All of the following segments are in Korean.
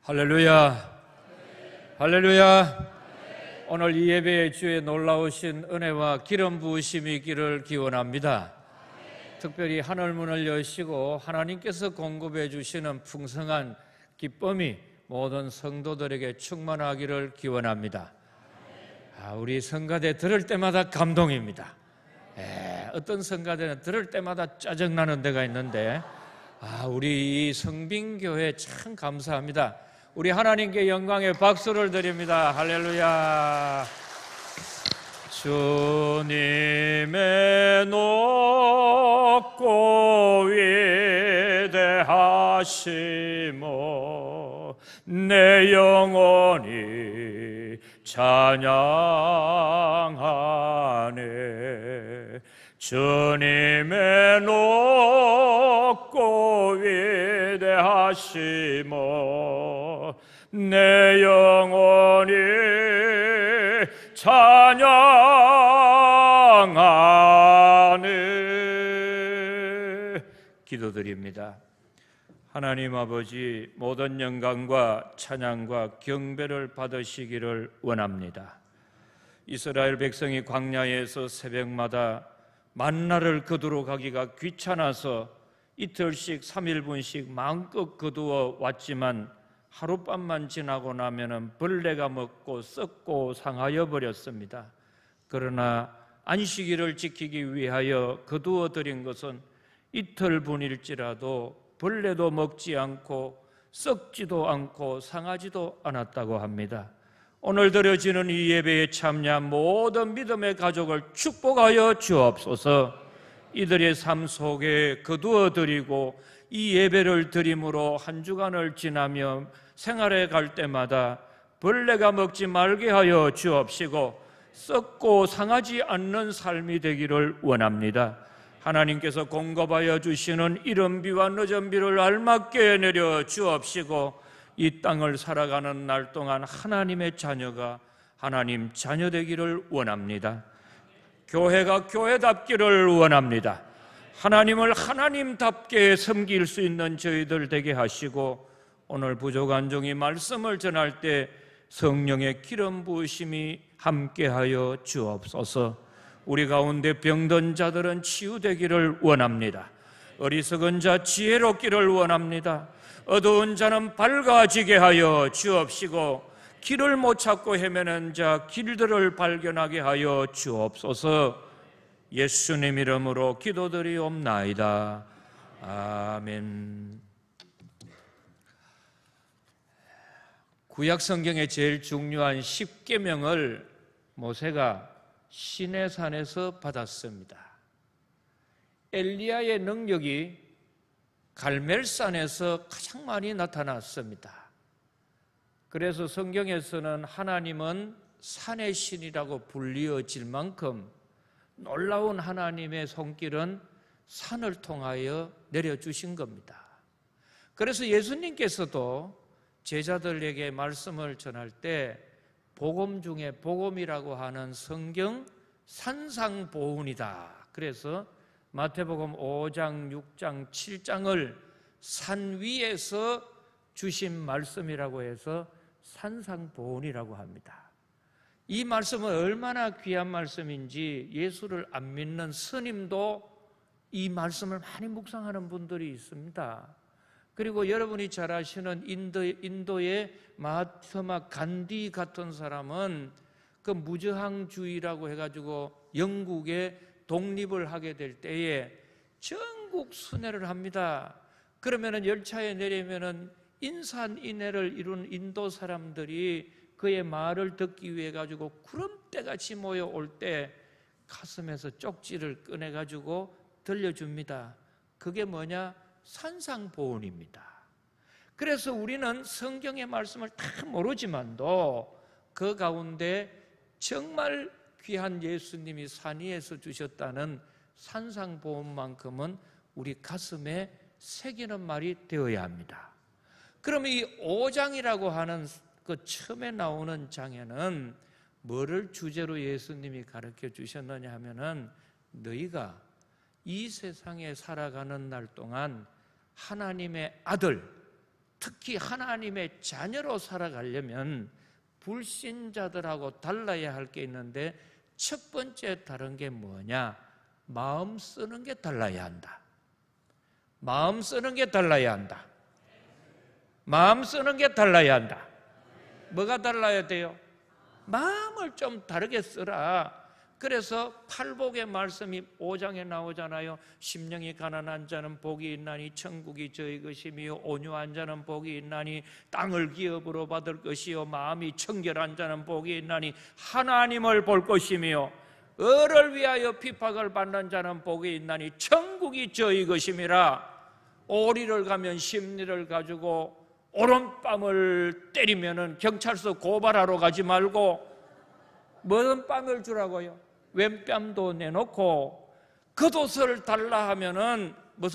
할렐루야, 할렐루야. 오늘 이 예배의 주에 놀라우신 은혜와 기름 부으심이 있기를 기원합니다. 특별히 하늘문을 여시고 하나님께서 공급해 주시는 풍성한 기쁨이 모든 성도들에게 충만하기를 기원합니다. 우리 성가대 들을 때마다 감동입니다. 어떤 성가대는 들을 때마다 짜증나는 데가 있는데 우리 이 성빈교회 참 감사합니다. 우리 하나님께 영광의 박수를 드립니다. 할렐루야. 주님의 높고 위대하심을 내 영혼이 찬양하네. 주님의 높고 위대하심을 내 영혼이 찬양하네. 기도드립니다. 하나님 아버지, 모든 영광과 찬양과 경배를 받으시기를 원합니다. 이스라엘 백성이 광야에서 새벽마다 만나를 거두러 가기가 귀찮아서 이틀씩 3일분씩 마음껏 거두어 왔지만 하룻밤만 지나고 나면은 벌레가 먹고 썩고 상하여 버렸습니다. 그러나 안식일을 지키기 위하여 거두어 드린 것은 이틀분일지라도 벌레도 먹지 않고 썩지도 않고 상하지도 않았다고 합니다. 오늘 드려지는 이 예배에 참여한 모든 믿음의 가족을 축복하여 주옵소서. 이들의 삶 속에 거두어 드리고 이 예배를 드림으로 한 주간을 지나며 생활에 갈 때마다 벌레가 먹지 말게 하여 주옵시고 썩고 상하지 않는 삶이 되기를 원합니다. 하나님께서 공급하여 주시는 이른 비와 늦은 비를 알맞게 내려 주옵시고 이 땅을 살아가는 날 동안 하나님의 자녀가 하나님 자녀 되기를 원합니다. 교회가 교회답기를 원합니다. 하나님을 하나님답게 섬길 수 있는 저희들 되게 하시고 오늘 부족한 종이 말씀을 전할 때 성령의 기름 부으심이 함께하여 주옵소서. 우리 가운데 병든 자들은 치유되기를 원합니다. 어리석은 자 지혜롭기를 원합니다. 어두운 자는 밝아지게 하여 주옵시고 길을 못 찾고 헤매는 자 길들을 발견하게 하여 주옵소서. 예수님 이름으로 기도드리옵나이다. 아멘. 구약 성경의 제일 중요한 10계명을 모세가 시내산에서 받았습니다. 엘리야의 능력이 갈멜산에서 가장 많이 나타났습니다. 그래서 성경에서는 하나님은 산의 신이라고 불리어질 만큼 놀라운 하나님의 손길은 산을 통하여 내려주신 겁니다. 그래서 예수님께서도 제자들에게 말씀을 전할 때 복음 중에 복음이라고 하는 성경 산상보훈이다. 그래서 마태복음 5장, 6장, 7장을 산 위에서 주신 말씀이라고 해서 산상보훈이라고 합니다. 이 말씀은 얼마나 귀한 말씀인지 예수를 안 믿는 스님도 이 말씀을 많이 묵상하는 분들이 있습니다. 그리고 여러분이 잘 아시는 인도의 마하트마 간디 같은 사람은 그 무저항주의라고 해가지고 영국에 독립을 하게 될 때에 전국 순회를 합니다. 그러면은 열차에 내리면은 인산인해를 이룬 인도 사람들이 그의 말을 듣기 위해 가지고 구름대같이 모여올 때 가슴에서 쪽지를 꺼내가지고 들려줍니다. 그게 뭐냐? 산상보훈입니다. 그래서 우리는 성경의 말씀을 다 모르지만도 그 가운데 정말 귀한 예수님이 산 위에서 주셨다는 산상보훈만큼은 우리 가슴에 새기는 말이 되어야 합니다. 그러면 이 5장이라고 하는 그 처음에 나오는 장에는 뭐를 주제로 예수님이 가르쳐 주셨느냐 하면은 너희가 이 세상에 살아가는 날 동안 하나님의 아들 특히 하나님의 자녀로 살아가려면 불신자들하고 달라야 할 게 있는데, 첫 번째 다른 게 뭐냐? 마음 쓰는 게 달라야 한다. 마음 쓰는 게 달라야 한다. 마음 쓰는 게 달라야 한다. 뭐가 달라야 돼요? 마음을 좀 다르게 쓰라. 그래서 팔복의 말씀이 5장에 나오잖아요. 심령이 가난한 자는 복이 있나니 천국이 저희 것이며, 온유한 자는 복이 있나니 땅을 기업으로 받을 것이요, 마음이 청결한 자는 복이 있나니 하나님을 볼 것이며, 을을 위하여 핍박을 받는 자는 복이 있나니 천국이 저희 것임이라. 오리를 가면 심리를 가지고 오른뺨을 때리면은 경찰서 고발하러 가지 말고 무슨 뺨을 주라고요? 왼뺨도 내놓고 겉옷을 달라 하면은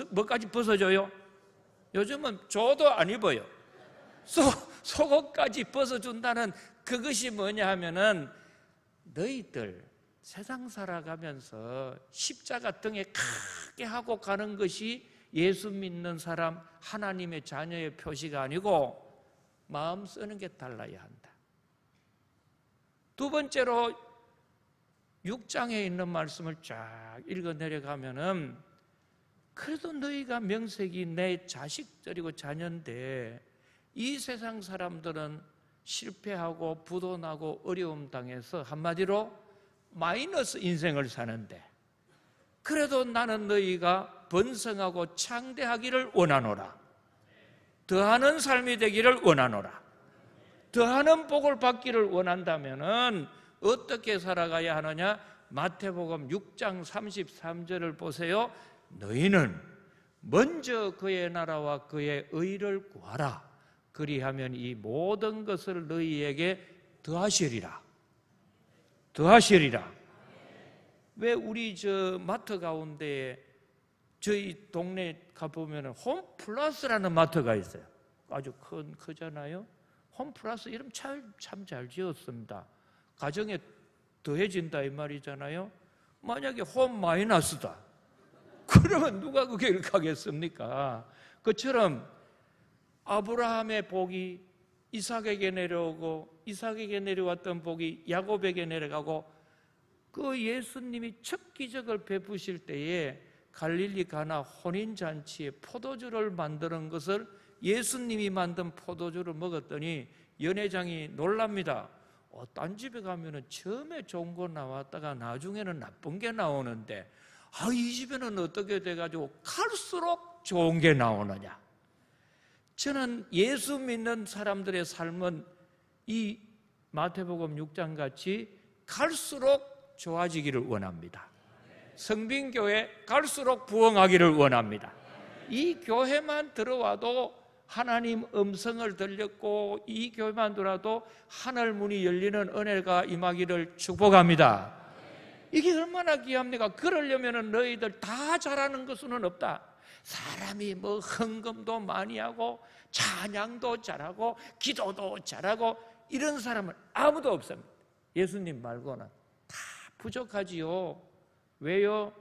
뭐까지 벗어줘요? 요즘은 줘도 안 입어요. 속옷까지 벗어준다는 그것이 뭐냐 하면은, 너희들 세상 살아가면서 십자가 등에 크게 하고 가는 것이 예수 믿는 사람, 하나님의 자녀의 표시가 아니고 마음 쓰는 게 달라야 한다. 두 번째로 6장에 있는 말씀을 쫙 읽어 내려가면은, 그래도 너희가 명색이 내 자식들이고 자녀인데 이 세상 사람들은 실패하고 부도나고 어려움 당해서 한마디로 마이너스 인생을 사는데, 그래도 나는 너희가 번성하고 창대하기를 원하노라. 더하는 삶이 되기를 원하노라. 더하는 복을 받기를 원한다면은 어떻게 살아가야 하느냐? 마태복음 6장 33절을 보세요. 너희는 먼저 그의 나라와 그의 의를 구하라. 그리하면 이 모든 것을 너희에게 더하시리라. 더하시리라. 왜 우리 저 마트 가운데에 저희 동네 가보면 홈플러스라는 마트가 있어요. 아주 크잖아요. 홈플러스 이름 참 잘 지었습니다. 가정에 더해진다 이 말이잖아요. 만약에 홈 마이너스다, 그러면 누가 그 길을 가겠습니까? 그처럼 아브라함의 복이 이삭에게 내려오고, 이삭에게 내려왔던 복이 야곱에게 내려가고, 그 예수님이 첫 기적을 베푸실 때에 갈릴리 가나 혼인잔치에 포도주를 만드는 것을, 예수님이 만든 포도주를 먹었더니 연회장이 놀랍니다. 딴 집에 가면 처음에 좋은 거 나왔다가 나중에는 나쁜 게 나오는데, 이 집에는 어떻게 돼가지고 갈수록 좋은 게 나오느냐. 저는 예수 믿는 사람들의 삶은 이 마태복음 6장 같이 갈수록 좋아지기를 원합니다. 성빈교회 갈수록 부흥하기를 원합니다. 이 교회만 들어와도 하나님 음성을 들렸고, 이 교회만 들어와도 하늘 문이 열리는 은혜가 임하기를 축복합니다. 이게 얼마나 귀합니까? 그러려면 너희들 다 잘하는 것은 없다. 사람이 뭐 헌금도 많이 하고 찬양도 잘하고 기도도 잘하고 이런 사람은 아무도 없습니다. 예수님 말고는 다 부족하지요. 왜요?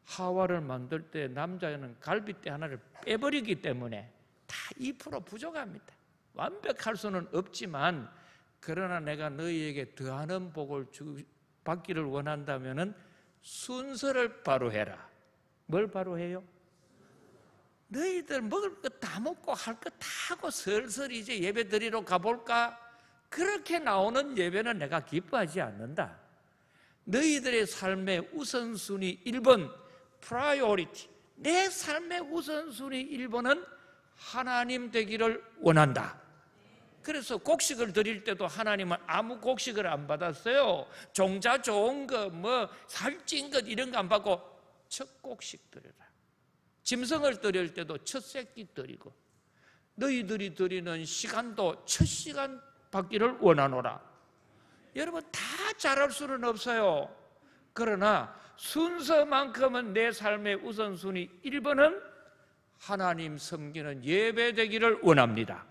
하와를 만들 때 남자는 갈비뼈 하나를 빼버리기 때문에 다 2% 부족합니다. 완벽할 수는 없지만, 그러나 내가 너희에게 더하는 복을 받기를 원한다면 순서를 바로 해라. 뭘 바로 해요? 너희들 먹을 거 다 먹고 할 거 다 하고 슬슬 이제 예배 드리러 가볼까? 그렇게 나오는 예배는 내가 기뻐하지 않는다. 너희들의 삶의 우선순위 1번, priority. 내 삶의 우선순위 1번은 하나님 되기를 원한다. 그래서 곡식을 드릴 때도 하나님은 아무 곡식을 안 받았어요. 종자 좋은 것, 뭐 살찐 것 이런 거 안 받고 첫 곡식 드려라. 짐승을 드릴 때도 첫 새끼 드리고, 너희들이 드리는 시간도 첫 시간 받기를 원하노라. 여러분 다 잘할 수는 없어요. 그러나 순서만큼은 내 삶의 우선순위 1번은 하나님 섬기는 예배 되기를 원합니다.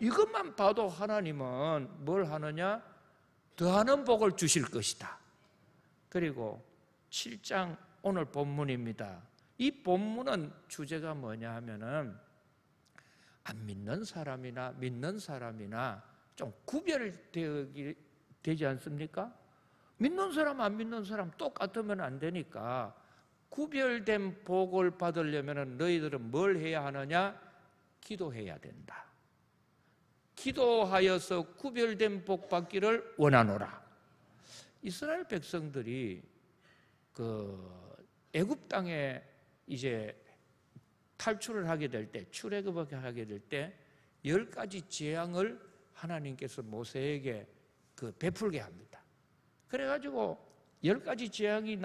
이것만 봐도 하나님은 뭘 하느냐? 더하는 복을 주실 것이다. 그리고 7장 오늘 본문입니다. 이 본문은 주제가 뭐냐 하면은, 안 믿는 사람이나 믿는 사람이나 좀 구별되지 않습니까? 믿는 사람 안 믿는 사람 똑같으면 안 되니까 구별된 복을 받으려면 너희들은 뭘 해야 하느냐? 기도해야 된다. 기도하여서 구별된 복 받기를 원하노라. 이스라엘 백성들이 애굽 땅에 이제 탈출을 하게 될 때, 출애굽을 하게 될 때 10가지 재앙을 하나님께서 모세에게 베풀게 합니다. 그래가지고 10가지 재앙이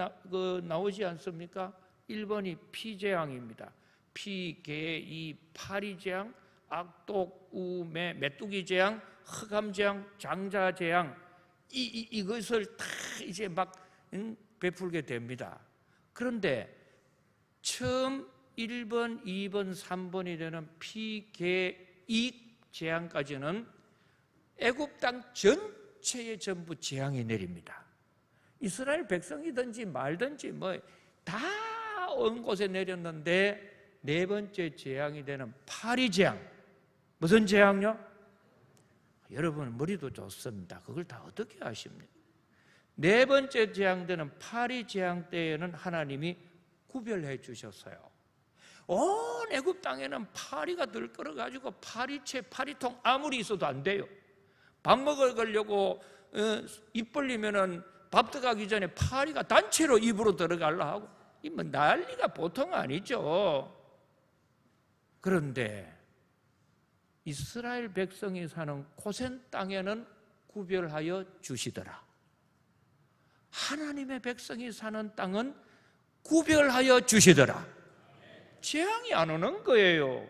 나오지 않습니까? 1번이 피재앙입니다. 피, 개, 이, 파리 재앙, 악독, 우매, 메뚜기 재앙, 흑암 재앙, 장자 재앙, 이것을 다 이제 막 베풀게 됩니다. 그런데 처음 1번, 2번, 3번이 되는 피, 개, 이 재앙까지는 애굽 땅 전체에 전부 재앙이 내립니다. 이스라엘 백성이든지 말든지 다 온 곳에 내렸는데 네 번째 재앙이 되는 파리 재앙. 무슨 재앙요? 여러분 머리도 좋습니다. 그걸 다 어떻게 아십니까? 네 번째 재앙 되는 파리 재앙 때에는 하나님이 구별해 주셨어요. 온 애굽 땅에는 파리가 들끓어가지고 파리채, 파리통 아무리 있어도 안 돼요. 밥 먹으려고 입 벌리면은 밥 들어가기 전에 파리가 단체로 입으로 들어가려 하고, 이 난리가 보통 아니죠. 그런데 이스라엘 백성이 사는 고센 땅에는 구별하여 주시더라. 하나님의 백성이 사는 땅은 구별하여 주시더라. 재앙이 안 오는 거예요.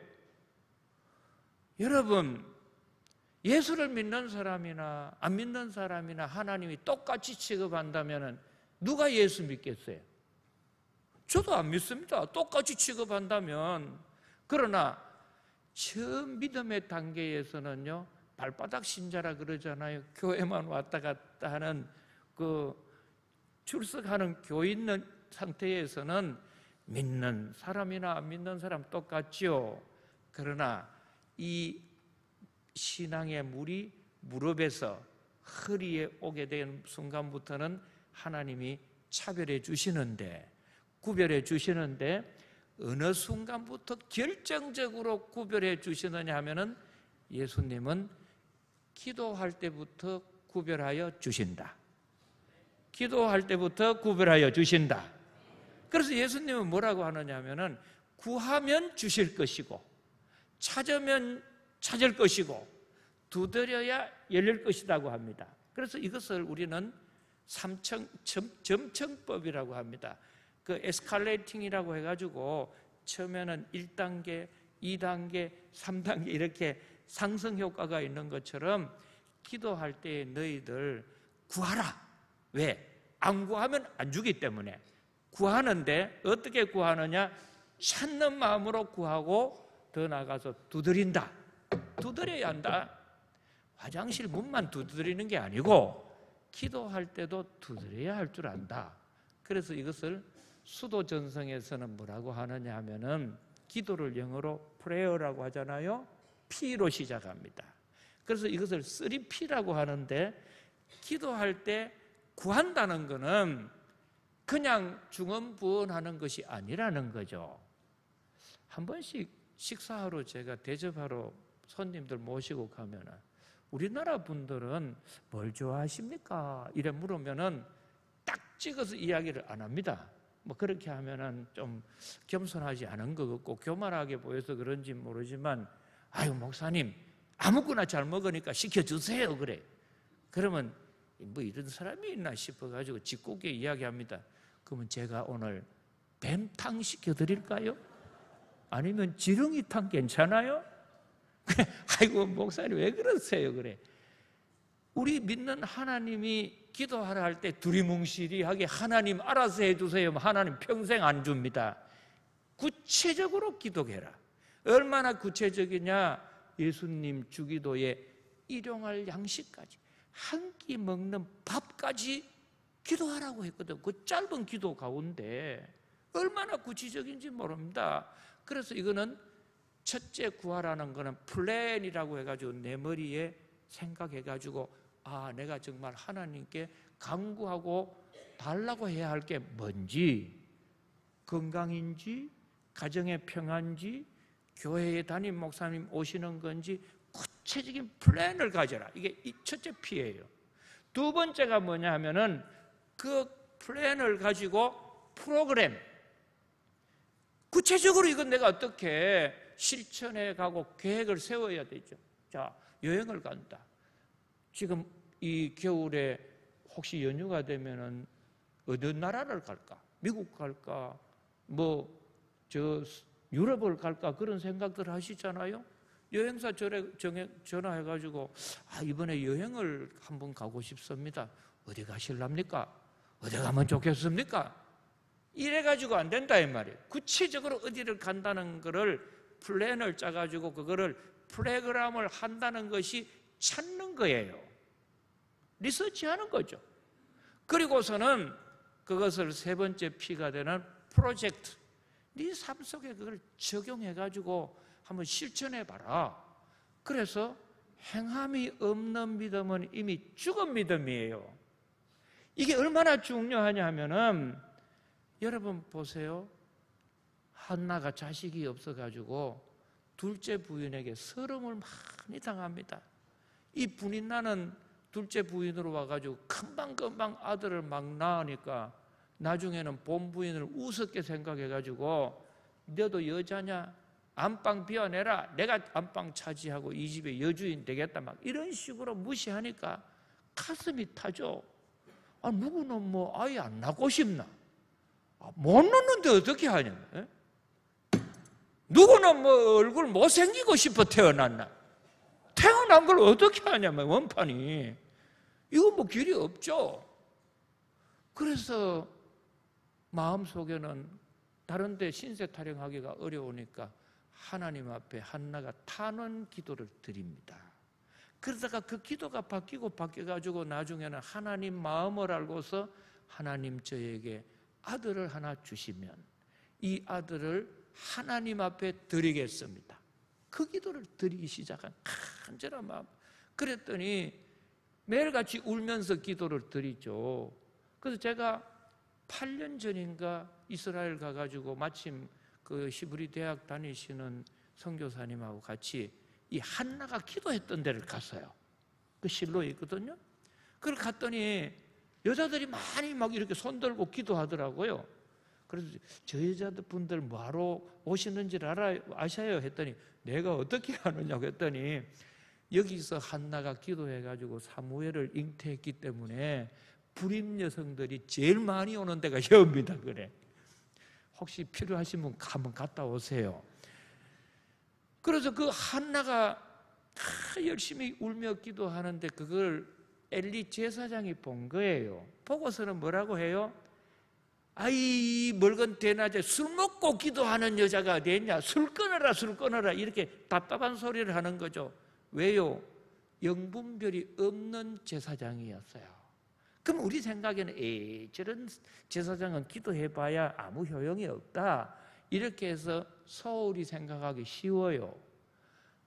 여러분, 예수를 믿는 사람이나 안 믿는 사람이나 하나님이 똑같이 취급한다면 누가 예수 믿겠어요? 저도 안 믿습니다. 똑같이 취급한다면. 그러나 처음 믿음의 단계에서는요, 발바닥 신자라 그러잖아요. 교회만 왔다 갔다 하는 출석하는 교인 상태에서는 믿는 사람이나 안 믿는 사람 똑같죠. 그러나 이 신앙의 물이 무릎에서 허리에 오게 된 순간부터는 하나님이 차별해 주시는데, 구별해 주시는데, 어느 순간부터 결정적으로 구별해 주시느냐 하면은 예수님은 기도할 때부터 구별하여 주신다. 기도할 때부터 구별하여 주신다. 그래서 예수님은 뭐라고 하느냐 하면은 구하면 주실 것이고, 찾으면 찾을 것이고, 두드려야 열릴 것이라고 합니다. 그래서 이것을 우리는 점층법이라고 합니다. 에스컬레이팅이라고 해가지고 처음에는 1단계, 2단계, 3단계 이렇게 상승 효과가 있는 것처럼 기도할 때 너희들 구하라. 왜? 안 구하면 안 주기 때문에. 구하는데 어떻게 구하느냐? 찾는 마음으로 구하고 더 나가서 두드린다. 두드려야 한다. 화장실 문만 두드리는 게 아니고 기도할 때도 두드려야 할 줄 안다. 그래서 이것을 수도전성에서는 뭐라고 하느냐 하면은 기도를 영어로 prayer라고 하잖아요. P로 시작합니다. 그래서 이것을 3P라고 하는데, 기도할 때 구한다는 것은 그냥 중언부언하는 것이 아니라는 거죠. 한 번씩 식사하러 제가 대접하러 손님들 모시고 가면은 우리나라 분들은 뭘 좋아하십니까? 이래 물으면은 딱 찍어서 이야기를 안 합니다. 그렇게 하면은 좀 겸손하지 않은 것 같고 교만하게 보여서 그런지 모르지만, 아유 목사님 아무거나 잘 먹으니까 시켜주세요 그래. 그러면 이런 사람이 있나 싶어가지고 짓궂게 이야기합니다. 그러면 제가 오늘 뱀탕 시켜드릴까요? 아니면 지렁이탕 괜찮아요? 아이고 목사님 왜 그러세요 그래. 우리 믿는 하나님이 기도하라 할 때 두리뭉실하게 하나님 알아서 해주세요. 하나님 평생 안 줍니다. 구체적으로 기도해라. 얼마나 구체적이냐? 예수님 주기도에 일용할 양식까지, 한 끼 먹는 밥까지 기도하라고 했거든. 그 짧은 기도 가운데 얼마나 구체적인지 모릅니다. 그래서 이거는 첫째 구하라는 거는 플랜이라고 해가지고 내 머리에 생각해가지고 내가 정말 하나님께 간구하고 달라고 해야 할 게 뭔지, 건강인지, 가정의 평안인지, 교회에 담임 목사님 오시는 건지 구체적인 플랜을 가져라. 이게 첫째 P예요. 두 번째가 뭐냐 하면은 그 플랜을 가지고 프로그램, 구체적으로 이건 내가 어떻게 실천해 가고 계획을 세워야 되죠. 자, 여행을 간다. 지금 이 겨울에 혹시 연휴가 되면은 어느 나라를 갈까? 미국 갈까? 유럽을 갈까? 그런 생각들 하시잖아요. 여행사 전화해가지고 이번에 여행을 한번 가고 싶습니다. 어디 가실랍니까? 어디 가면 좋겠습니까? 이래가지고 안 된다 이 말이에요. 구체적으로 어디를 간다는 거를 플랜을 짜가지고 그거를 프로그램을 한다는 것이 찾는 거예요. 리서치하는 거죠. 그리고서는 그것을 세 번째 P가 되는 프로젝트. 네 삶 속에 그걸 적용해가지고 한번 실천해봐라. 그래서 행함이 없는 믿음은 이미 죽은 믿음이에요. 이게 얼마나 중요하냐 하면은 여러분 보세요. 한나가 자식이 없어가지고 둘째 부인에게 서름을 많이 당합니다. 이 분인 나는 둘째 부인으로 와가지고 금방금방 아들을 막 낳으니까 나중에는 본부인을 우습게 생각해가지고 너도 여자냐? 안방 비워내라. 내가 안방 차지하고 이 집의 여주인 되겠다. 막 이런 식으로 무시하니까 가슴이 타죠. 누구는 아예 안 낳고 싶나? 못 낳는데 어떻게 하냐? 에? 누구는 얼굴 못생기고 싶어 태어났나? 태어난 걸 어떻게 하냐면 원판이. 이건 길이 없죠. 그래서 마음속에는 다른 데 신세 타령하기가 어려우니까 하나님 앞에 한나가 탄원 기도를 드립니다. 그러다가 그 기도가 바뀌어가지고 나중에는 하나님 마음을 알고서 하나님 저에게 아들을 하나 주시면 이 아들을 하나님 앞에 드리겠습니다. 그 기도를 드리기 시작한 간절한 마음. 그랬더니 매일같이 울면서 기도를 드리죠. 그래서 제가 8년 전인가 이스라엘 가가지고 마침 그 히브리 대학 다니시는 선교사님하고 같이 이 한나가 기도했던 데를 갔어요. 그 실로에 있거든요. 그걸 갔더니 여자들이 많이 막 이렇게 손들고 기도하더라고요. 그래서 저 여자분들 뭐하러 오시는지를 아셔요? 했더니 내가 어떻게 하느냐고 했더니 여기서 한나가 기도해가지고 사무엘을 잉태했기 때문에 불임 여성들이 제일 많이 오는 데가 여기입니다. 그래. 혹시 필요하시면 한번 갔다 오세요. 그래서 그 한나가 열심히 울며 기도하는데 그걸 엘리 제사장이 본 거예요. 보고서는 뭐라고 해요? 아이 멀건 대낮에 술 먹고 기도하는 여자가 어디 있냐? 술 끊어라 술 끊어라 이렇게 답답한 소리를 하는 거죠. 왜요? 영분별이 없는 제사장이었어요. 그럼 우리 생각에는 저런 제사장은 기도해봐야 아무 효용이 없다 이렇게 해서 소홀히 생각하기 쉬워요.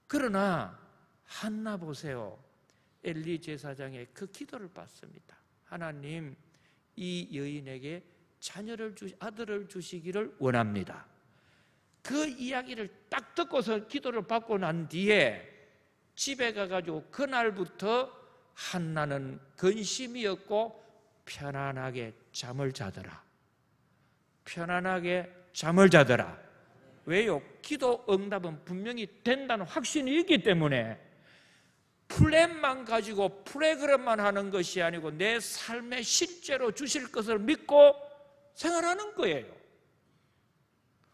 그러나 한나 보세요. 엘리 제사장의 그 기도를 받습니다. 하나님 이 여인에게 아들을 주시기를 원합니다. 그 이야기를 딱 듣고서 기도를 받고 난 뒤에 집에 가가지고 그날부터 한나는 근심이었고 편안하게 잠을 자더라. 편안하게 잠을 자더라. 왜요? 기도 응답은 분명히 된다는 확신이 있기 때문에 플랜만 가지고 프로그램만 하는 것이 아니고 내 삶에 실제로 주실 것을 믿고 생활하는 거예요.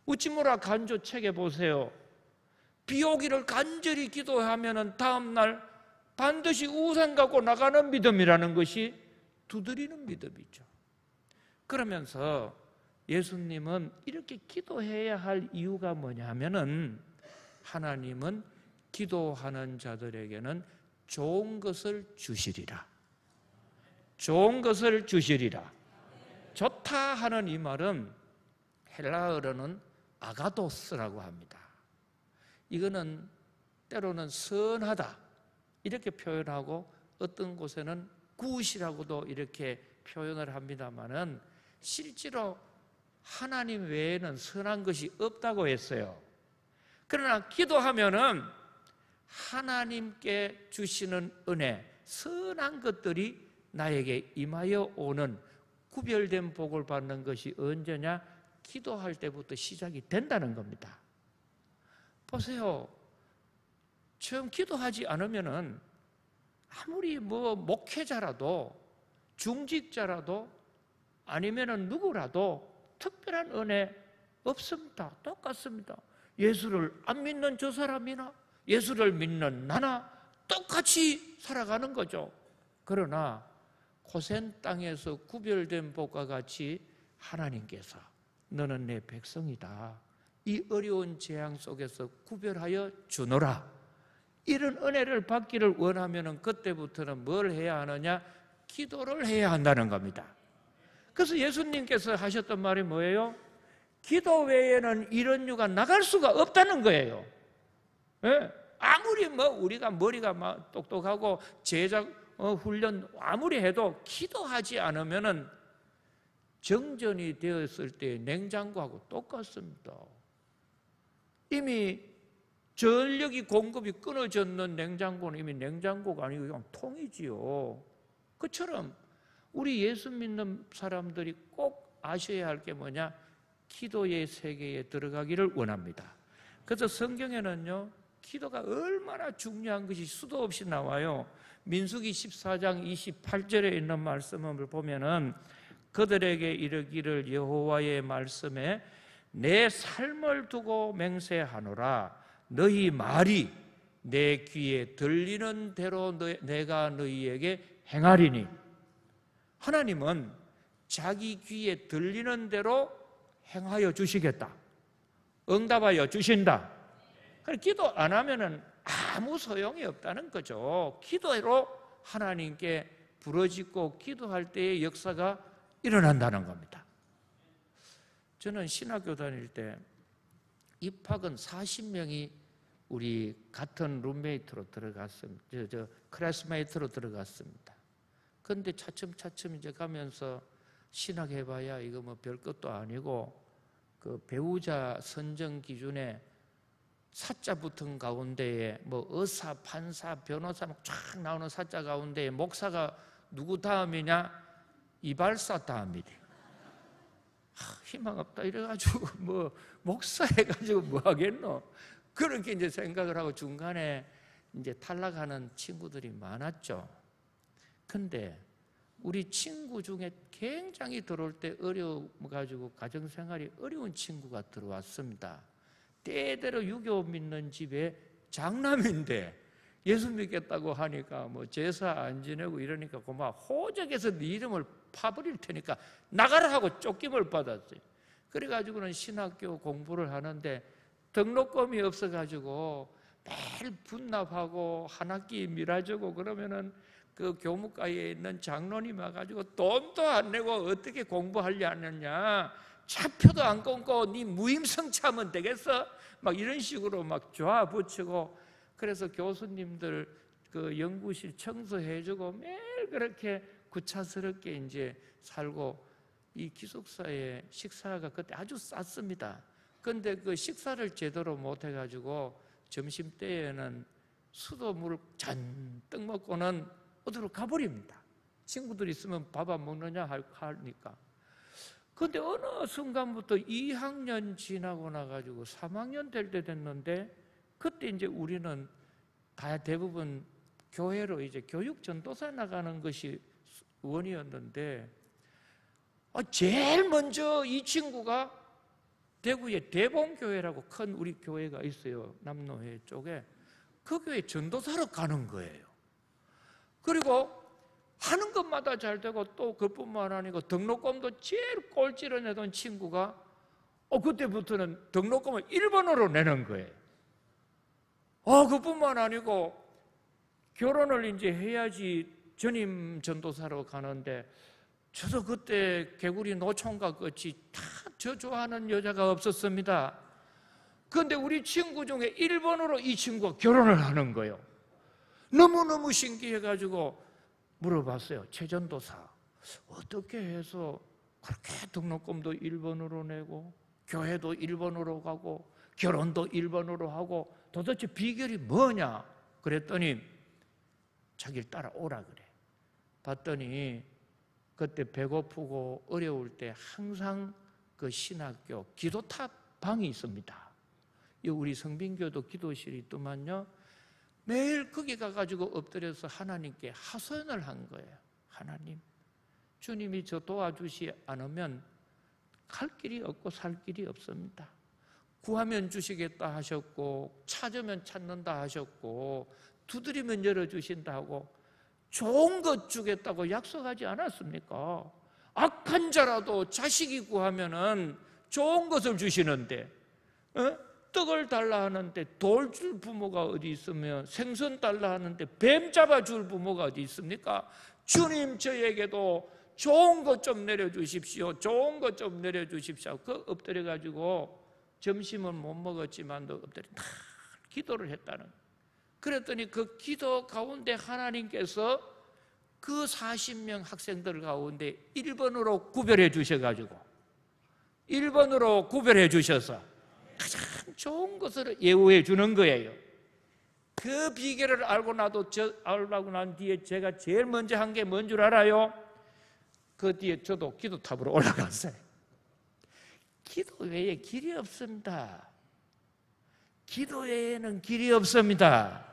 우찌무라 간조 책에 보세요. 비 오기를 간절히 기도하면 다음날 반드시 우산 갖고 나가는 믿음이라는 것이 두드리는 믿음이죠. 그러면서 예수님은 이렇게 기도해야 할 이유가 뭐냐 하면은 하나님은 기도하는 자들에게는 좋은 것을 주시리라. 좋은 것을 주시리라. 좋다 하는 이 말은 헬라어로는 아가도스라고 합니다. 이거는 때로는 선하다 이렇게 표현하고 어떤 곳에는 굿이라고도 이렇게 표현을 합니다만은 실제로 하나님 외에는 선한 것이 없다고 했어요. 그러나 기도하면은 하나님께 주시는 은혜, 선한 것들이 나에게 임하여 오는 구별된 복을 받는 것이 언제냐? 기도할 때부터 시작이 된다는 겁니다. 보세요. 처음 기도하지 않으면은 아무리 목회자라도 중직자라도 아니면은 누구라도 특별한 은혜 없습니다. 똑같습니다. 예수를 안 믿는 저 사람이나 예수를 믿는 나나 똑같이 살아가는 거죠. 그러나 고센 땅에서 구별된 복과 같이 하나님께서 너는 내 백성이다. 이 어려운 재앙 속에서 구별하여 주노라. 이런 은혜를 받기를 원하면 그때부터는 뭘 해야 하느냐? 기도를 해야 한다는 겁니다. 그래서 예수님께서 하셨던 말이 뭐예요? 기도 외에는 이런 유가 나갈 수가 없다는 거예요. 예? 아무리 우리가 머리가 똑똑하고 제작 훈련 아무리 해도 기도하지 않으면은 정전이 되었을 때 냉장고하고 똑같습니다. 이미 전력이 공급이 끊어졌는 냉장고는 이미 냉장고가 아니고 그냥 통이지요. 그처럼 우리 예수 믿는 사람들이 꼭 아셔야 할 게 뭐냐? 기도의 세계에 들어가기를 원합니다. 그래서 성경에는요, 기도가 얼마나 중요한 것이 수도 없이 나와요. 민수기 14장 28절에 있는 말씀을 보면은 그들에게 이르기를 여호와의 말씀에 내 삶을 두고 맹세하노라. 너희 말이 내 귀에 들리는 대로 내가 너희에게 행하리니. 하나님은 자기 귀에 들리는 대로 행하여 주시겠다. 응답하여 주신다. 기도 안 하면은 아무 소용이 없다는 거죠. 기도로 하나님께 부르짖고 기도할 때의 역사가 일어난다는 겁니다. 저는 신학교 다닐 때 입학은 40명이 우리 같은 룸메이트로 들어갔습니다. 클래스메이트로 들어갔습니다. 그런데 차츰차츰 이제 가면서 신학해봐야 이거 별것도 아니고 그 배우자 선정 기준에 사자 붙은 가운데에 의사, 판사, 변호사 쫙 나오는 사자 가운데에 목사가 누구 다음이냐? 이발사 다음이래. 희망 없다 이래가지고 목사 해가지고 뭐 하겠노? 그렇게 이제 생각을 하고 중간에 이제 탈락하는 친구들이 많았죠. 근데 우리 친구 중에 굉장히 들어올 때 어려워가지고 가정생활이 어려운 친구가 들어왔습니다. 때대로 유교 믿는 집에 장남인데 예수 믿겠다고 하니까 제사 안 지내고 이러니까 고마 호적에서 네 이름을 파버릴 테니까 나가라 하고 쫓김을 받았어요. 그래가지고는 신학교 공부를 하는데 등록금이 없어가지고 매일 분납하고 한 학기 미뤄주고 그러면은 그 교무과에 있는 장로님 와가지고 돈도 안 내고 어떻게 공부하려느냐, 차표도 안 끊고 네 무임승차하면 되겠어? 이런 식으로 조아붙이고, 그래서 교수님들 그 연구실 청소해주고 매일 그렇게 구차스럽게 이제 살고, 이 기숙사에 식사가 그때 아주 쌌습니다. 그런데 그 식사를 제대로 못 해가지고 점심 때에는 수돗물을 잔뜩 먹고는 어디로 가버립니다. 친구들 있으면 밥 안 먹느냐 하니까. 그런데 어느 순간부터 2학년 지나고 나가지고 3학년 될 때 됐는데, 그때 이제 우리는 다 대부분 교회로 이제 교육 전도사 나가는 것이 원이었는데, 제일 먼저 이 친구가 대구에 대봉교회라고 큰 우리 교회가 있어요. 남로회 쪽에. 그 교회 전도사로 가는 거예요. 그리고 하는 것마다 잘 되고, 또 그뿐만 아니고 등록금도 제일 꼴찌를 내던 친구가 그때부터는 등록금을 1번으로 내는 거예요. 그뿐만 아니고 결혼을 이제 해야지 전임 전도사로 가는데, 저도 그때 개구리 노총각 같이 다 저 좋아하는 여자가 없었습니다. 그런데 우리 친구 중에 일본어로 이 친구가 결혼을 하는 거예요. 너무너무 신기해가지고 물어봤어요. 최전도사, 어떻게 해서 그렇게 등록금도 일본어로 내고 교회도 일본어로 가고 결혼도 일본어로 하고 도대체 비결이 뭐냐? 그랬더니 자기를 따라오라 그래. 봤더니 그때 배고프고 어려울 때 항상 그 신학교 기도탑 방이 있습니다. 우리 성빈교도 기도실이 있더만요. 매일 거기 가가지고 엎드려서 하나님께 하소연을 한 거예요. 하나님, 주님이 저 도와주시 않으면 갈 길이 없고 살 길이 없습니다. 구하면 주시겠다 하셨고 찾으면 찾는다 하셨고 두드리면 열어주신다 하고 좋은 것 주겠다고 약속하지 않았습니까? 악한 자라도 자식이 구하면은 좋은 것을 주시는데 떡을 달라 하는데 돌 줄 부모가 어디 있으면 생선 달라 하는데 뱀 잡아줄 부모가 어디 있습니까? 주님, 저에게도 좋은 것 좀 내려주십시오. 좋은 것 좀 내려주십시오. 그 엎드려가지고 점심은 못 먹었지만도 엎드려 다 기도를 했다는. 그랬더니 그 기도 가운데 하나님께서 그 40명 학생들 가운데 1번으로 구별해 주셔가지고 1번으로 구별해 주셔서 가장 좋은 것을 예우해 주는 거예요. 그 비결을 알고 난 뒤에 제가 제일 먼저 한 게 뭔 줄 알아요? 그 뒤에 저도 기도탑으로 올라갔어요. 기도 외에 길이 없습니다. 기도 외에는 길이 없습니다.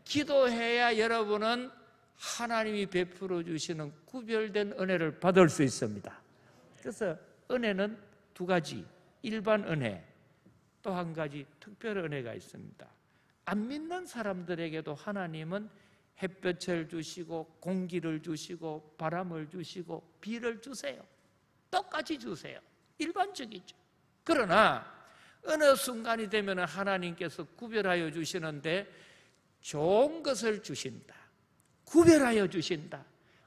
기도해야 여러분은 하나님이 베풀어 주시는 구별된 은혜를 받을 수 있습니다. 그래서 은혜는 두 가지, 일반 은혜, 또 한 가지 특별 은혜가 있습니다. 안 믿는 사람들에게도 하나님은 햇볕을 주시고 공기를 주시고 바람을 주시고 비를 주세요. 똑같이 주세요. 일반적이죠. 그러나 어느 순간이 되면 하나님께서 구별하여 주시는데 좋은 것을 주신다. 구별하여 주신다.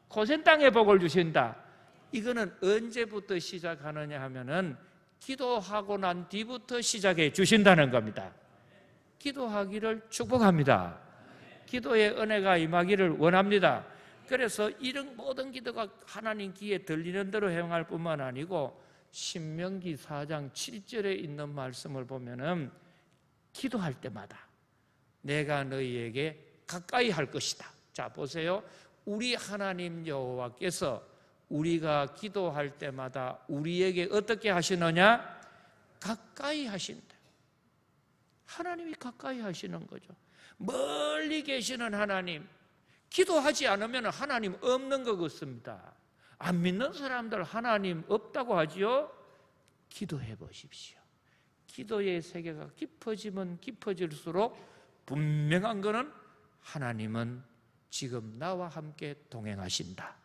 고센 땅의 복을 주신다. 이거는 언제부터 시작하느냐 하면은 기도하고 난 뒤부터 시작해 주신다는 겁니다. 기도하기를 축복합니다. 기도의 은혜가 임하기를 원합니다. 그래서 이런 모든 기도가 하나님 귀에 들리는 대로 행할 뿐만 아니고 신명기 4장 7절에 있는 말씀을 보면은 기도할 때마다 내가 너희에게 가까이 할 것이다. 자, 보세요. 우리 하나님 여호와께서 우리가 기도할 때마다 우리에게 어떻게 하시느냐? 가까이 하신다. 하나님이 가까이 하시는 거죠. 멀리 계시는 하나님, 기도하지 않으면 하나님 없는 것 같습니다. 안 믿는 사람들 하나님 없다고 하지요? 기도해 보십시오. 기도의 세계가 깊어지면 깊어질수록 분명한 것은 하나님은 지금 나와 함께 동행하신다.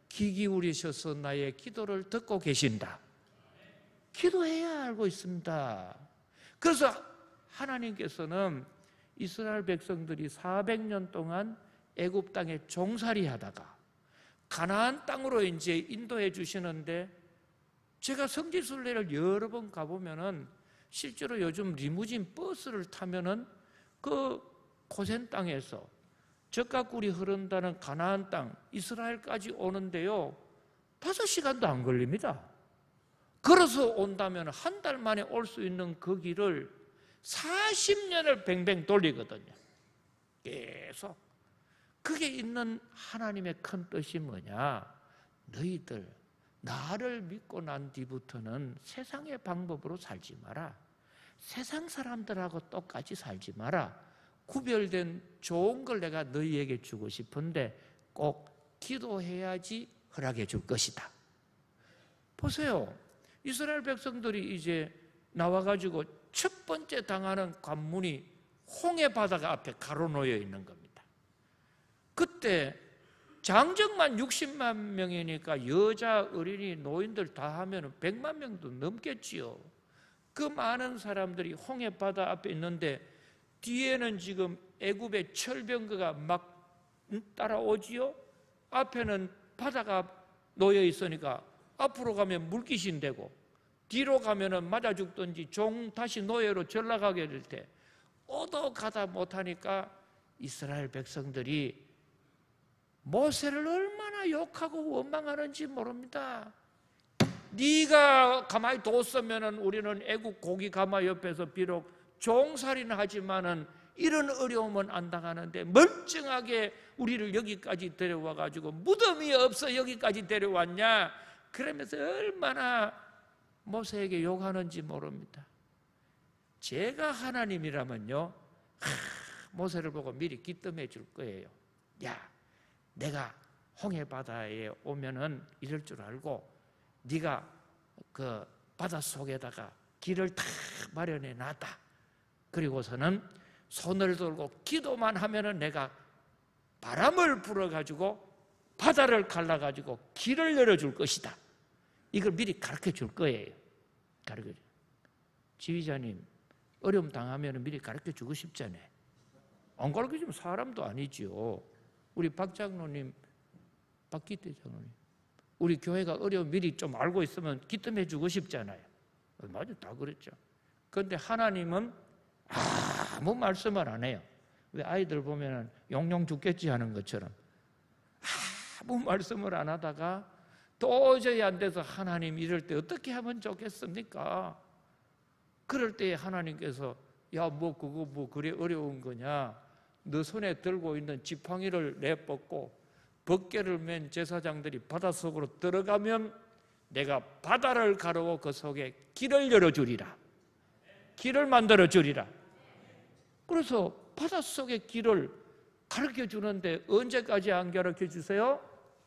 귀 기울이셔서 나의 기도를 듣고 계신다. 기도해야 알고 있습니다. 그래서 하나님께서는 이스라엘 백성들이 400년 동안 애굽 땅에 종살이 하다가 가나안 땅으로 이제 인도해 주시는데 제가 성지순례를 여러 번 가보면은 실제로 요즘 리무진 버스를 타면은 그 고센 땅에서 젖과 꿀이 흐른다는 가나안 땅 이스라엘까지 오는데요 5시간도 안 걸립니다. 걸어서 온다면 한 달 만에 올 수 있는 그 길을 40년을 뱅뱅 돌리거든요. 계속. 그게 있는 하나님의 큰 뜻이 뭐냐? 너희들 나를 믿고 난 뒤부터는 세상의 방법으로 살지 마라. 세상 사람들하고 똑같이 살지 마라. 구별된 좋은 걸 내가 너희에게 주고 싶은데 꼭 기도해야지 허락해 줄 것이다. 보세요. 이스라엘 백성들이 이제 나와가지고 첫 번째 당하는 관문이 홍해 바다가 앞에 가로놓여 있는 겁니다. 그때 장정만 60만 명이니까 여자, 어린이, 노인들 다 하면 100만 명도 넘겠지요. 그 많은 사람들이 홍해 바다 앞에 있는데 뒤에는 지금 애굽의 철병거가 막 따라오지요. 앞에는 바다가 놓여 있으니까 앞으로 가면 물귀신 되고 뒤로 가면은 맞아 죽든지 종 다시 노예로 전락하게 될 때 오도 가다 못하니까 이스라엘 백성들이 모세를 얼마나 욕하고 원망하는지 모릅니다. 네가 가만히 뒀으면은 우리는 애국 고기 가마 옆에서 비록 종살이는 하지만은 이런 어려움은 안 당하는데 멀쩡하게 우리를 여기까지 데려와 가지고 무덤이 없어 여기까지 데려왔냐? 그러면서 얼마나 모세에게 욕하는지 모릅니다. 제가 하나님이라면요, 모세를 보고 미리 기뜸해 줄 거예요. 야, 내가 홍해 바다에 오면은 이럴 줄 알고 네가 그 바다 속에다가 길을 다 마련해 놨다. 그리고서는 손을 들고 기도만 하면은 내가 바람을 불어가지고 바다를 갈라가지고 길을 열어줄 것이다. 이걸 미리 가르쳐 줄 거예요. 가르쳐 줘. 지휘자님, 어려움 당하면 미리 가르쳐 주고 싶잖아요. 안 가르쳐 주면 사람도 아니지요. 우리 박 장로님, 박기태 장로님, 우리 교회가 어려움 미리 좀 알고 있으면 기뜸해 주고 싶잖아요. 맞아, 다 그랬죠. 그런데 하나님은 아무 말씀을 안 해요. 왜 아이들 보면 용용 죽겠지 하는 것처럼 아무 말씀을 안 하다가 도저히 안 돼서 하나님 이럴 때 어떻게 하면 좋겠습니까? 그럴 때 하나님께서 야, 뭐 그거 뭐 그래 어려운 거냐? 너 손에 들고 있는 지팡이를 내뻗고 벗개를 맨 제사장들이 바닷속으로 들어가면 내가 바다를 가르고 그 속에 길을 열어주리라. 길을 만들어주리라. 그래서 바닷속의 길을 가르쳐주는데 언제까지 안 가르쳐주세요?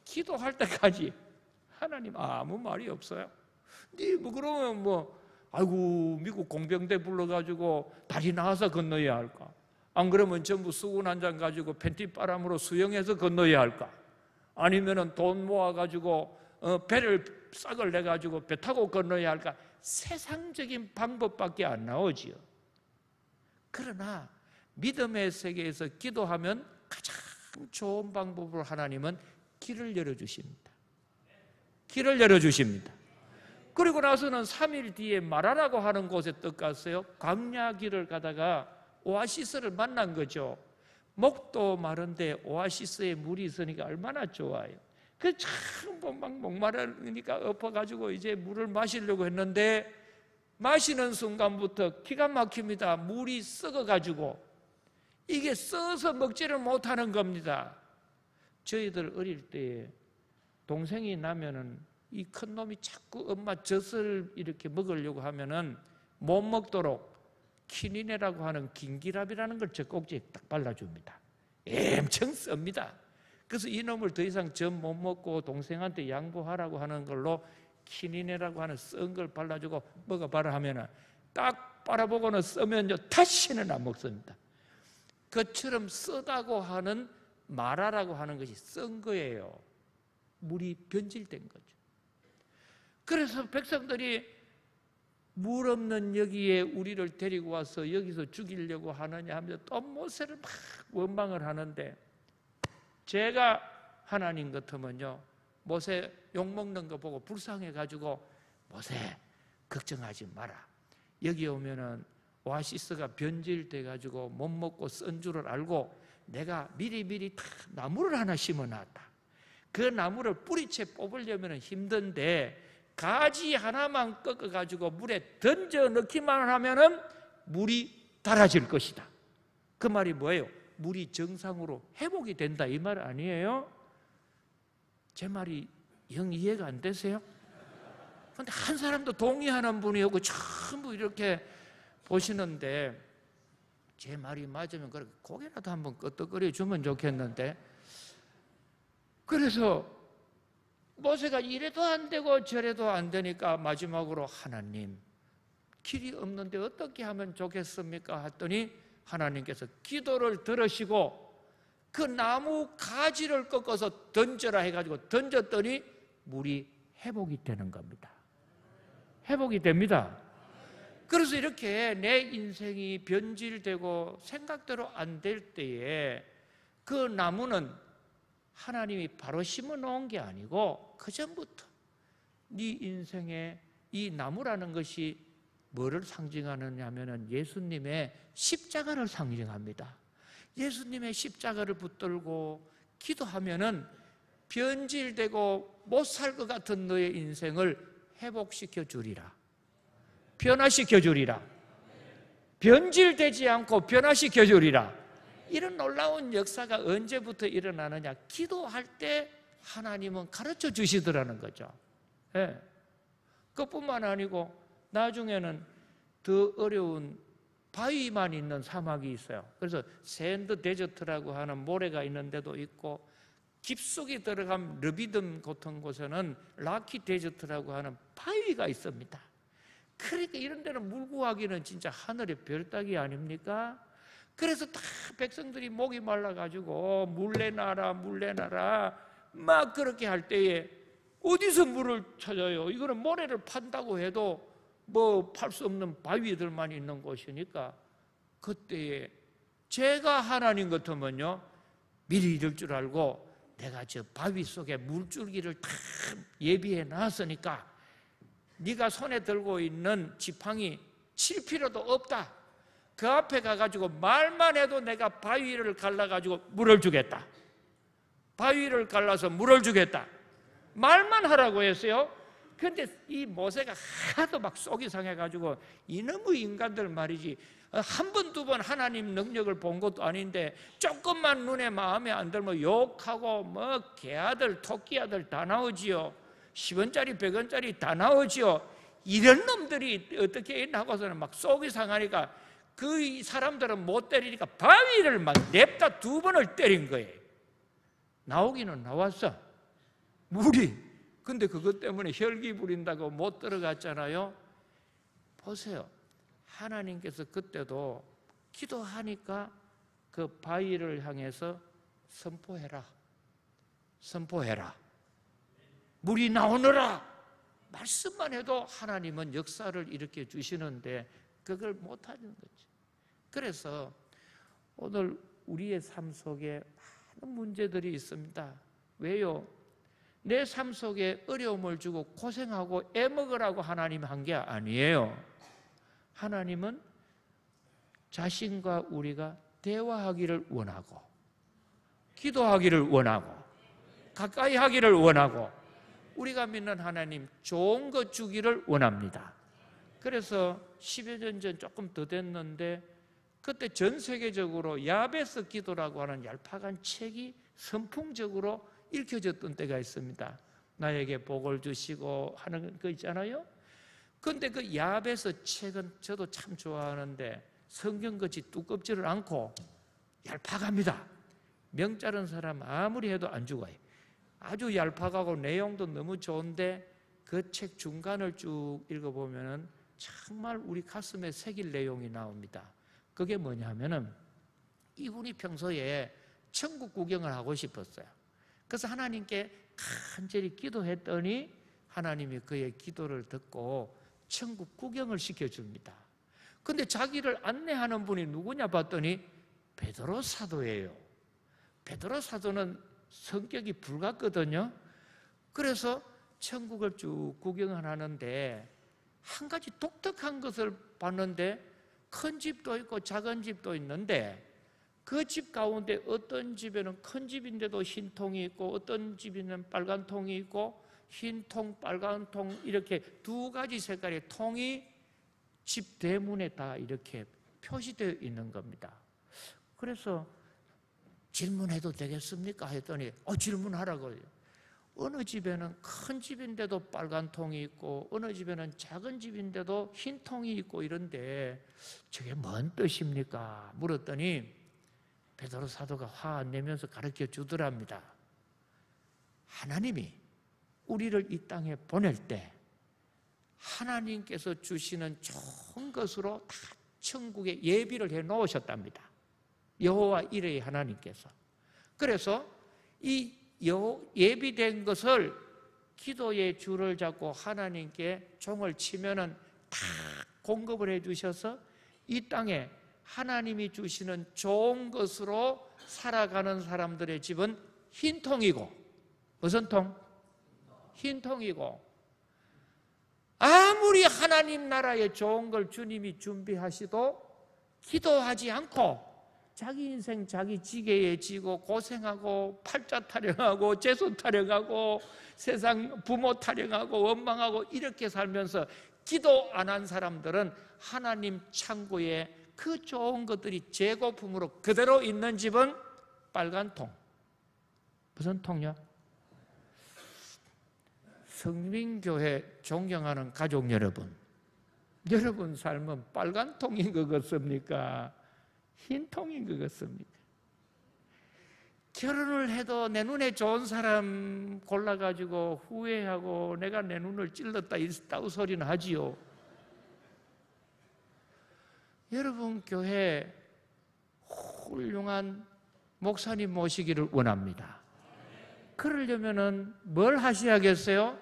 기도할 때까지. 하나님 아무 말이 없어요. 네 뭐 그러면 뭐 아이고 미국 공병대 불러가지고 다리 나와서 건너야 할까? 안 그러면 전부 수군 한 장 가지고 팬티바람으로 수영해서 건너야 할까? 아니면은 돈 모아가지고 배를 싹을 내가지고 배 타고 건너야 할까? 세상적인 방법밖에 안 나오지요. 그러나 믿음의 세계에서 기도하면 가장 좋은 방법으로 하나님은 길을 열어주십니다. 길을 열어주십니다. 그리고 나서는 3일 뒤에 마라라고 하는 곳에 떡갔어요. 광야 길을 가다가 오아시스를 만난 거죠. 목도 마른데 오아시스에 물이 있으니까 얼마나 좋아요. 참 목마르니까 엎어가지고 이제 물을 마시려고 했는데 마시는 순간부터 기가 막힙니다. 물이 썩어가지고 이게 썩어서 먹지를 못하는 겁니다. 저희들 어릴 때 동생이 나면은 이 큰 놈이 자꾸 엄마 젖을 이렇게 먹으려고 하면은 못 먹도록 키니네라고 하는 긴기랍이라는 걸 젖꼭지에 딱 발라줍니다. 엄청 씁니다. 그래서 이놈을 더 이상 젖 못 먹고 동생한테 양보하라고 하는 걸로 키니네라고 하는 쓴 걸 발라주고 먹어봐라 하면은 딱 빨아보고는 쓰면요 다시는 안 먹습니다. 그처럼 쓰다고 하는 마라라고 하는 것이 쓴 거예요. 물이 변질된 거죠. 그래서 백성들이 물 없는 여기에 우리를 데리고 와서 여기서 죽이려고 하느냐 하면서 또 모세를 막 원망을 하는데 제가 하나님 같으면요 모세 욕먹는 거 보고 불쌍해가지고 모세 걱정하지 마라. 여기 오면은 오아시스가 변질돼가지고 못 먹고 쓴 줄을 알고 내가 미리 다 나무를 하나 심어놨다. 그 나무를 뿌리채 뽑으려면 힘든데 가지 하나만 꺾어가지고 물에 던져 넣기만 하면은 물이 달아질 것이다. 그 말이 뭐예요? 물이 정상으로 회복이 된다 이 말 아니에요? 제 말이 영 이해가 안 되세요? 그런데 한 사람도 동의하는 분이 없고 전부 이렇게 보시는데 제 말이 맞으면 그렇게 고개라도 한번 끄덕거려 주면 좋겠는데 그래서 모세가 이래도 안 되고 저래도 안 되니까 마지막으로 하나님 길이 없는데 어떻게 하면 좋겠습니까? 했더니 하나님께서 기도를 들으시고 그 나무 가지를 꺾어서 던져라 해가지고 던졌더니 물이 회복이 되는 겁니다. 회복이 됩니다. 그래서 이렇게 내 인생이 변질되고 생각대로 안 될 때에 그 나무는 하나님이 바로 심어 놓은 게 아니고 그전부터 네 인생에 이 나무라는 것이 뭐를 상징하느냐 하면 예수님의 십자가를 상징합니다. 예수님의 십자가를 붙들고 기도하면은 변질되고 못 살 것 같은 너의 인생을 회복시켜 주리라. 변화시켜 주리라. 변질되지 않고 변화시켜 주리라. 이런 놀라운 역사가 언제부터 일어나느냐? 기도할 때 하나님은 가르쳐 주시더라는 거죠. 네. 그뿐만 아니고 나중에는 더 어려운 바위만 있는 사막이 있어요. 그래서 샌드 데저트라고 하는 모래가 있는 데도 있고, 깊숙이 들어간 르비듬 같은 곳에는 라키 데저트라고 하는 바위가 있습니다. 그러니까 이런 데는 물 구하기는 진짜 하늘의 별 따기 아닙니까? 그래서 다 백성들이 목이 말라가지고 물내놔라 물내놔라 막 그렇게 할 때에 어디서 물을 찾아요? 이거는 모래를 판다고 해도 뭐 팔 수 없는 바위들만 있는 곳이니까, 그때에 제가 하나님 같으면요 미리 이럴 줄 알고 내가 저 바위 속에 물줄기를 다 예비해 놨으니까 네가 손에 들고 있는 지팡이 칠 필요도 없다. 그 앞에 가가지고 말만 해도 내가 바위를 갈라가지고 물을 주겠다. 바위를 갈라서 물을 주겠다. 말만 하라고 했어요. 그런데 이 모세가 하도 막 속이 상해가지고 이놈의 인간들 말이지, 한 번, 두 번 하나님 능력을 본 것도 아닌데 조금만 눈에 마음에 안 들면 욕하고 뭐 개아들, 토끼아들 다 나오지요. 10원짜리, 100원짜리 다 나오지요. 이런 놈들이 어떻게 있나 하고서는 막 속이 상하니까 그 사람들은 못 때리니까 바위를 막 냅다 2번을 때린 거예요. 나오기는 나왔어, 물이. 근데 그것 때문에 혈기 부린다고 못 들어갔잖아요. 보세요. 하나님께서 그때도 기도하니까 그 바위를 향해서 선포해라. 선포해라. 물이 나오너라. 말씀만 해도 하나님은 역사를 일으켜 주시는데 그걸 못하는 거지. 그래서 오늘 우리의 삶 속에 많은 문제들이 있습니다. 왜요? 내 삶 속에 어려움을 주고 고생하고 애먹으라고 하나님이 한 게 아니에요. 하나님은 자신과 우리가 대화하기를 원하고, 기도하기를 원하고, 가까이 하기를 원하고, 우리가 믿는 하나님 좋은 것 주기를 원합니다. 그래서 10여 년 전 조금 더 됐는데 그때 전 세계적으로 야베스 기도라고 하는 얄팍한 책이 선풍적으로 읽혀졌던 때가 있습니다. 나에게 복을 주시고 하는 거 있잖아요. 그런데 그 야베스 책은 저도 참 좋아하는데 성경같이 두껍지를 않고 얄팍합니다. 명자른 사람 아무리 해도 안 죽어요. 아주 얄팍하고 내용도 너무 좋은데 그 책 중간을 쭉 읽어보면 정말 우리 가슴에 새길 내용이 나옵니다. 그게 뭐냐면은 이분이 평소에 천국 구경을 하고 싶었어요. 그래서 하나님께 간절히 기도했더니 하나님이 그의 기도를 듣고 천국 구경을 시켜줍니다. 근데 자기를 안내하는 분이 누구냐 봤더니 베드로 사도예요. 베드로 사도는 성격이 불같거든요. 그래서 천국을 쭉 구경을 하는데 한 가지 독특한 것을 봤는데 큰 집도 있고 작은 집도 있는데 그 집 가운데 어떤 집에는 큰 집인데도 흰 통이 있고 어떤 집에는 빨간 통이 있고 흰 통, 빨간 통 이렇게 두 가지 색깔의 통이 집 대문에 다 이렇게 표시되어 있는 겁니다. 그래서 질문해도 되겠습니까? 했더니 질문하라고요. 어느 집에는 큰 집인데도 빨간 통이 있고 어느 집에는 작은 집인데도 흰 통이 있고 이런데 저게 뭔 뜻입니까? 물었더니 베드로 사도가 화 안 내면서 가르쳐 주더랍니다. 하나님이 우리를 이 땅에 보낼 때 하나님께서 주시는 좋은 것으로 다 천국에 예비를 해 놓으셨답니다. 여호와 이레의 하나님께서. 그래서 이 예비된 것을 기도의 줄을 잡고 하나님께 종을 치면은 다 공급을 해 주셔서 이 땅에 하나님이 주시는 좋은 것으로 살아가는 사람들의 집은 흰 통이고, 무슨 통? 흰 통이고, 아무리 하나님 나라에 좋은 걸 주님이 준비하시도 기도하지 않고 자기 인생 자기 지게에 지고 고생하고 팔자 타령하고 재수 타령하고 세상 부모 타령하고 원망하고 이렇게 살면서 기도 안 한 사람들은 하나님 창고에 그 좋은 것들이 재고품으로 그대로 있는 집은 빨간 통. 무슨 통이야? 성민교회 존경하는 가족 여러분, 여러분 삶은 빨간 통인 것 같습니까? 흰 통인 것 같습니까? 결혼을 해도 내 눈에 좋은 사람 골라가지고 후회하고 내가 내 눈을 찔렀다 이따우 소리는 하지요. 여러분 교회 훌륭한 목사님 모시기를 원합니다. 그러려면 뭘 하셔야겠어요?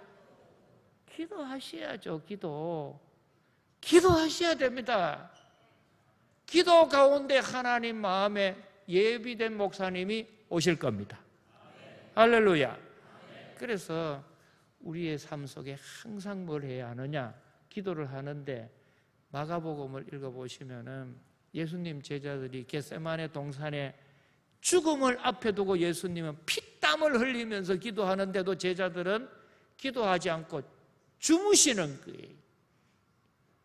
기도하셔야죠. 기도하셔야 됩니다. 기도 가운데 하나님 마음에 예비된 목사님이 오실 겁니다. 할렐루야. 그래서 우리의 삶 속에 항상 뭘 해야 하느냐? 기도를 하는데 마가복음을 읽어보시면은 예수님 제자들이 겟세마네 동산에 죽음을 앞에 두고 예수님은 피땀을 흘리면서 기도하는데도 제자들은 기도하지 않고 주무시는 거예요.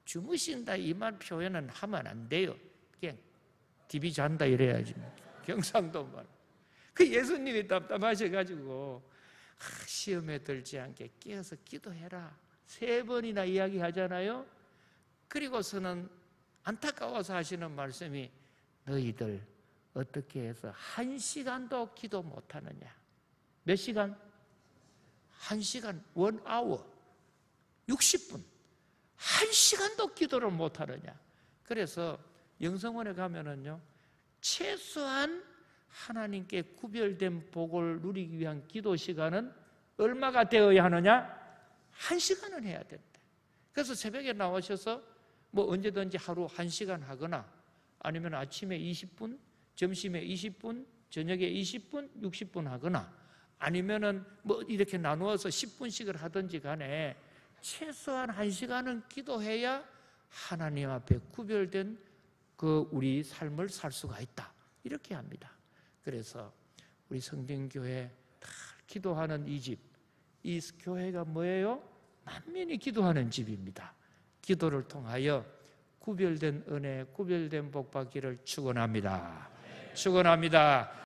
주무신다 이 말 표현은 하면 안 돼요. 그냥 디비 잔다 이래야지. 경상도 말. 그 예수님이 답답하셔가지고 시험에 들지 않게 깨어서 기도해라 3번이나 이야기하잖아요. 그리고서는 안타까워서 하시는 말씀이 너희들 어떻게 해서 1시간도 기도 못하느냐. 몇 시간? 1시간, 1hour 60분 1시간도 기도를 못하느냐. 그래서 영성원에 가면은요 최소한 하나님께 구별된 복을 누리기 위한 기도 시간은 얼마가 되어야 하느냐? 1시간은 해야 된다. 그래서 새벽에 나오셔서 뭐 언제든지 하루 1시간 하거나 아니면 아침에 20분, 점심에 20분, 저녁에 20분, 60분 하거나 아니면은 뭐 이렇게 나누어서 10분씩을 하든지 간에 최소한 1시간은 기도해야 하나님 앞에 구별된 그 우리 삶을 살 수가 있다. 이렇게 합니다. 그래서 우리 성경교회 다 기도하는 이 집, 이 교회가 뭐예요? 만민이 기도하는 집입니다. 기도를 통하여 구별된 은혜, 구별된 복 받기를 축원합니다. 축원합니다.